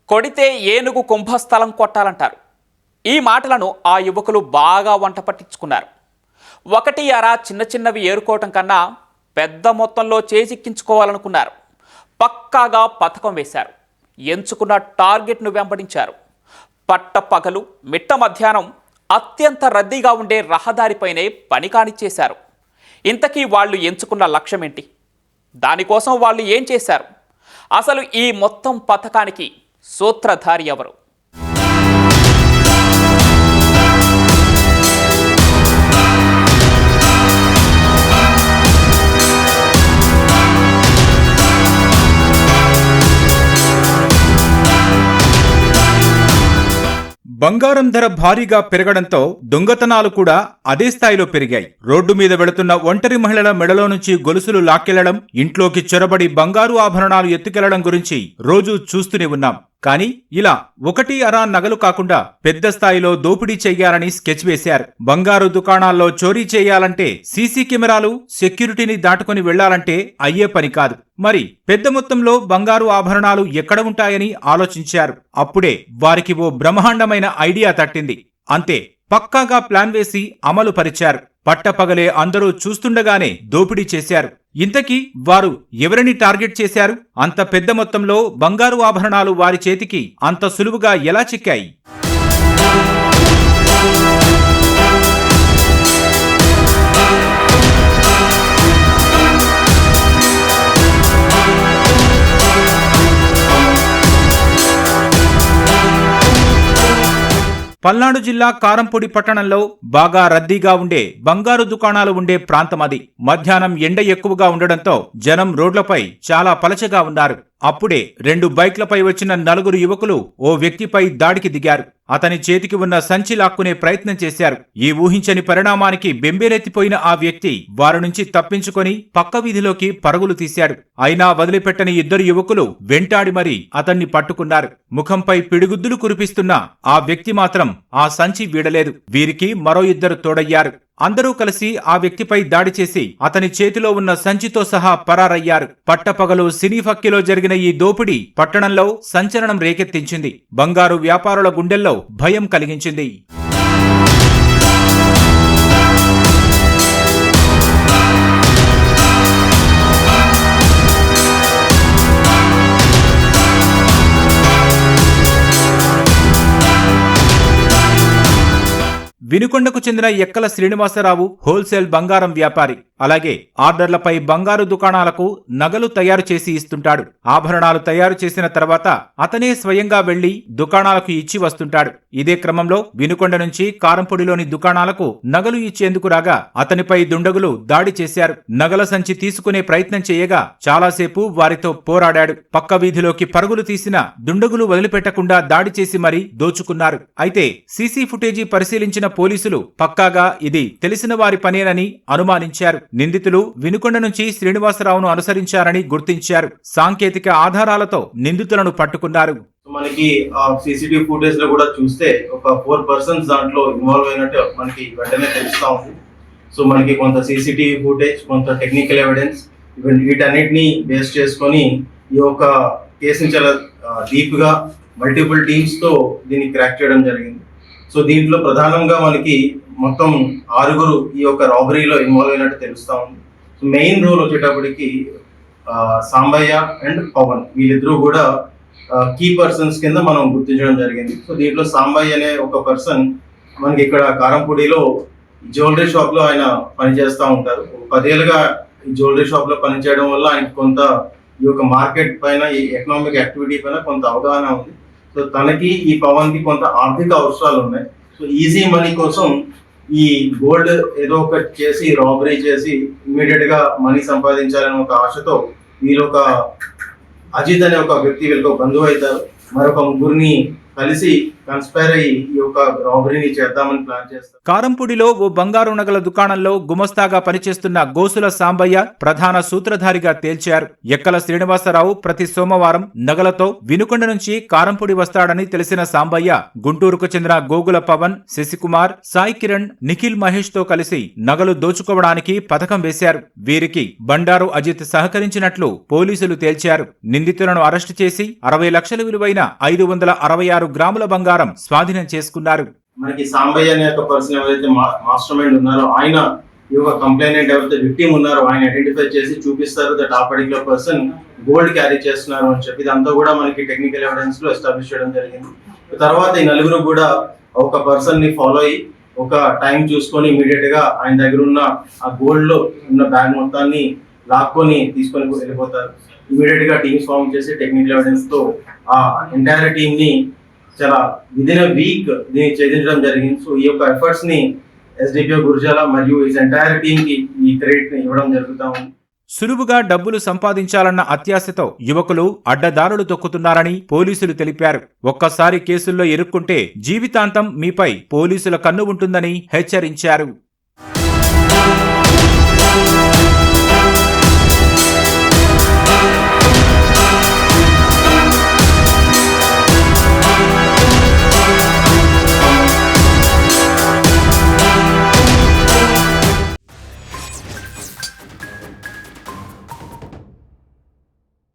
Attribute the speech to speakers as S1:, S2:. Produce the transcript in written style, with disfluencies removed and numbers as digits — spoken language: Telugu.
S1: కొడితే ఏనుగు కుంభస్థలం కొట్టాలంటారు. ఈ మాటలను ఆ యువకులు బాగా వంట పట్టించుకున్నారు. ఒకటి అరా చిన్న చిన్నవి ఏరుకోవటం కన్నా పెద్ద మొత్తంలో చేజిక్కించుకోవాలనుకున్నారు. పక్కాగా పథకం వేశారు. ఎంచుకున్న టార్గెట్ను వెంబడించారు. పట్టపగలు మిట్ట మధ్యాహ్నం అత్యంత రద్దీగా ఉండే రహదారిపైనే పని కానిచ్చేశారు. ఇంతకీ వాళ్ళు ఎంచుకున్న లక్ష్యం ఏంటి? దానికోసం వాళ్ళు ఏం చేశారు? అసలు ఈ మొత్తం పథకానికి సూత్రధారి ఎవరు?
S2: బంగారం ధర భారీగా పెరగడంతో దొంగతనాలు కూడా అదే స్థాయిలో పెరిగాయి. రోడ్డు మీద వెళుతున్న ఒంటరి మహిళల మెడలో నుంచి గొలుసులు లాక్కెళ్లడం, ఇంట్లోకి చొరబడి బంగారు ఆభరణాలు ఎత్తుకెళ్లడం గురించి రోజూ చూస్తూనే ఉన్నాం. కానీ ఇలా ఒకటి అరా నగలు కాకుండా పెద్ద స్థాయిలో దోపిడీ చెయ్యాలని స్కెచ్ వేశారు. బంగారు దుకాణాల్లో చోరీ చేయాలంటే సీసీ కెమెరాలు, సెక్యూరిటీని దాటుకుని వెళ్లాలంటే అయ్యే పని కాదు. మరి పెద్ద మొత్తంలో బంగారు ఆభరణాలు ఎక్కడ ఉంటాయని ఆలోచించారు. అప్పుడే వారికి ఓ బ్రహ్మాండమైన ఐడియా తట్టింది. అంతే, పక్కాగా ప్లాన్ వేసి అమలు పరిచారు. పట్టపగలే అందరూ చూస్తుండగానే దోపిడీ చేశారు. ఇంతకీ వారు ఎవరిని టార్గెట్ చేశారు? అంత పెద్ద మొత్తంలో బంగారు ఆభరణాలు వారి చేతికి అంత సులువుగా ఎలా చిక్కాయి? పల్నాడు జిల్లా కారంపూడి పట్టణంలో బాగా రద్దీగా ఉండే బంగారు దుకాణాలు ఉండే ప్రాంతం అది. మధ్యాహ్నం ఎండ ఎక్కువగా ఉండడంతో జనం రోడ్లపై చాలా పలచగా ఉన్నారు. అప్పుడే 2 బైక్లపై వచ్చిన 4 యువకులు ఓ వ్యక్తిపై దాడికి దిగారు. అతని చేతికి ఉన్న సంచి లాక్కునే ప్రయత్నం చేశారు. ఈ ఊహించని పరిణామానికి బెంబేలెత్తిపోయిన ఆ వ్యక్తి వారి నుంచి తప్పించుకొని పక్క వీధిలోకి పరుగులు తీశాడు. అయినా వదిలిపెట్టని 2 యువకులు వెంటాడి మరీ అతన్ని పట్టుకున్నారు. ముఖంపై పిడిగుద్దులు కురిపిస్తున్న ఆ వ్యక్తి మాత్రం ఆ సంచి వీడలేదు. వీరికి మరో 2 తోడయ్యారు. అందరూ కలిసి ఆ వ్యక్తిపై దాడి చేసి అతని చేతిలో ఉన్న సంచితో సహా పరారయ్యారు. పట్టపగలు సినీ ఫక్కిలో జరిగిన ఈ దోపిడీ పట్టణంలో సంచలనం రేకెత్తించింది. బంగారు వ్యాపారుల గుండెల్లో భయం కలిగించింది. వినుకొండకు చెందిన ఎక్కల శ్రీనివాసరావు హోల్సేల్ బంగారం వ్యాపారి. అలాగే ఆర్డర్లపై బంగారు దుకాణాలకు నగలు తయారు చేసి ఇస్తుంటాడు. ఆభరణాలు తయారు చేసిన తర్వాత అతనే స్వయంగా వెళ్లి దుకాణాలకు ఇచ్చి వస్తుంటాడు. ఇదే క్రమంలో వినుకొండ నుంచి కారంపొడిలోని దుకాణాలకు నగలు ఇచ్చేందుకు రాగా అతనిపై దుండగులు దాడి చేశారు. నగల సంచి తీసుకునే ప్రయత్నం చేయగా చాలాసేపు వారితో పోరాడాడు. పక్క వీధిలోకి పరుగులు తీసిన దుండగులు వదిలిపెట్టకుండా దాడి చేసి మరీ దోచుకున్నారు. అయితే సీసీ ఫుటేజీ పరిశీలించిన పోలీసులు పక్కాగా ఇది తెలిసిన వారి పనేనని అనుమానించారు. నిందితులు వినుకొండ నుంచి శ్రీనివాసరావును అనుసరించారని గుర్తించారు. సాంకేతిక ఆధారాలతో నిందితులను పట్టుకున్నారు.
S3: మనకి సీసీటీవీ ఫుటేజ్ లో కూడా చూస్తే ఒక 4 persons దాంట్లో ఇన్వాల్వ్ అయినట్టు మనకి వెంటనే తెలుస్తా ఉంది. సో మనకి కొంత సీసీటీవీ ఫుటేజ్, కొంత టెక్నికల్ ఎవిడెన్స్, వీటన్నిటిని బేస్ చేసుకొని ఈ యొక్క కేసుని చాలా డీప్ గా మల్టిపుల్ టీమ్స్ తో దీన్ని క్రాక్ చేయడం జరిగింది. సో దీంట్లో ప్రధానంగా మనకి మొత్తం 6 ఈ యొక్క రాబరీలో ఇన్వాల్వ్ అయినట్టు తెలుస్తా ఉంది. సో మెయిన్ రోల్ వచ్చేటప్పటికి సాంబయ్య అండ్ పవన్, వీళ్ళిద్దరూ కూడా కీ పర్సన్స్ కింద మనం గుర్తించడం జరిగింది. సో దీంట్లో సాంబయ్య అనే ఒక పర్సన్ మనకి ఇక్కడ కారంపూడిలో జ్యువెలరీ షాప్ లో ఆయన పనిచేస్తూ ఉంటారు. 10 ఏళ్ళుగా ఈ జ్యువెలరీ షాప్ లో పనిచేయడం వల్ల ఆయనకి కొంత ఈ యొక్క మార్కెట్ పైన, ఈ ఎకనామిక్ యాక్టివిటీ పైన కొంత అవగాహన ఉంది. సో తనకి ఈ పవన్ కి కొంత ఆర్థిక అవసరాలు ఉన్నాయి. సో ఈజీ మనీ కోసం ఈ గోల్డ్ ఏదో ఒకటి చేసి రాబరీ చేసి ఇమీడియట్ గా మనీ సంపాదించాలనే ఒక ఆశతో వీళ్ళు ఒక అజిత్ అనే ఒక వ్యక్తి వీళ్ళకి బంధువు అవుతారు. మరొక 3 కలిసి కన్స్పైర్ అయ్యి ఈ యొక్క రాబరీని చేద్దామని ప్లాన్ చేస్తారు.
S2: కారంపూడిలో ఓ బంగారు నగల దుకాణంలో గుమస్తాగా పనిచేస్తున్న గోసుల సాంబయ్య ప్రధాన సూత్రధారిగా తేల్చారు. ఎక్కల శ్రీనివాసరావు ప్రతి సోమవారం నగలతో వినుకొండ నుంచి కారంపూడి వస్తాడని తెలిసిన సాంబయ్య గుంటూరుకు చెందిన గోగుల పవన్, శశికుమార్, సాయి కిరణ్, నిఖిల్ మహేష్ తో కలిసి నగలు దోచుకోవడానికి పథకం వేశారు. వీరికి బండారు అజిత్ సహకరించినట్లు పోలీసులు తేల్చారు. నిందితులను అరెస్టు చేసి 60 లక్షల విలువైన 566 గ్రాముల బంగారం స్వాధీనం చేసుకున్నారు.
S3: మనకి సాంబయ్య అనే ఒక పర్సన్ ఎవరైతే మాస్టర్ మైండ్ ఉన్నారో ఆయన ఈ యొక్క కంప్లైనెంట్ ఎవరైతే విక్టిమ్ ఉన్నారో ఆయన ఐడెంటిఫై చేసి చూపిస్తారు దట్ ఆ పర్టికులర్ పర్సన్ గోల్డ్ క్యారీ చేస్తున్నారు అని చెప్పి ఇదంతా కూడా మనకి టెక్నికల్ ఎవిడెన్స్ లో ఎస్టాబ్లిష్ చేయడం జరిగింది. తర్వాత ఈ నలుగురు కూడా ఒక పర్సన్ ని ఫాలో అయ్యి ఒక టైం చూసుకొని ఇమీడియట్ గా ఆయన దగ్గర ఉన్న ఆ గోల్డ్ లో ఉన్న బ్యాగ్ మొత్తాన్ని లాక్కొని తీసుకొని వెళ్ళిపోతారు. ఇమీడియట్ గా టీమ్స్ ఫామ్ చేసి టెక్నికల్ ఎవిడెన్స్ తో ఆ ఎంటైర్ టీమ్ ని చాలా విదిన్ ఎ వీక్ దీన్ని ఛేదించడం జరిగింది. సో ఈ యొక్క ఎఫర్ట్స్ ని ఎస్డిపిఓ గురజాల మరియు ఈ ఎంటైర్ టీమ్ కి ఈ క్రెడిట్ ని ఇవ్వడం జరుగుతా ఉంది.
S2: సులువుగా డబ్బులు సంపాదించాలన్న అత్యాశతో యువకులు అడ్డదారులు తొక్కుతున్నారని పోలీసులు తెలిపారు. ఒక్కసారి కేసుల్లో ఇరుక్కుంటే జీవితాంతం మీపై పోలీసుల కన్ను ఉంటుందని హెచ్చరించారు.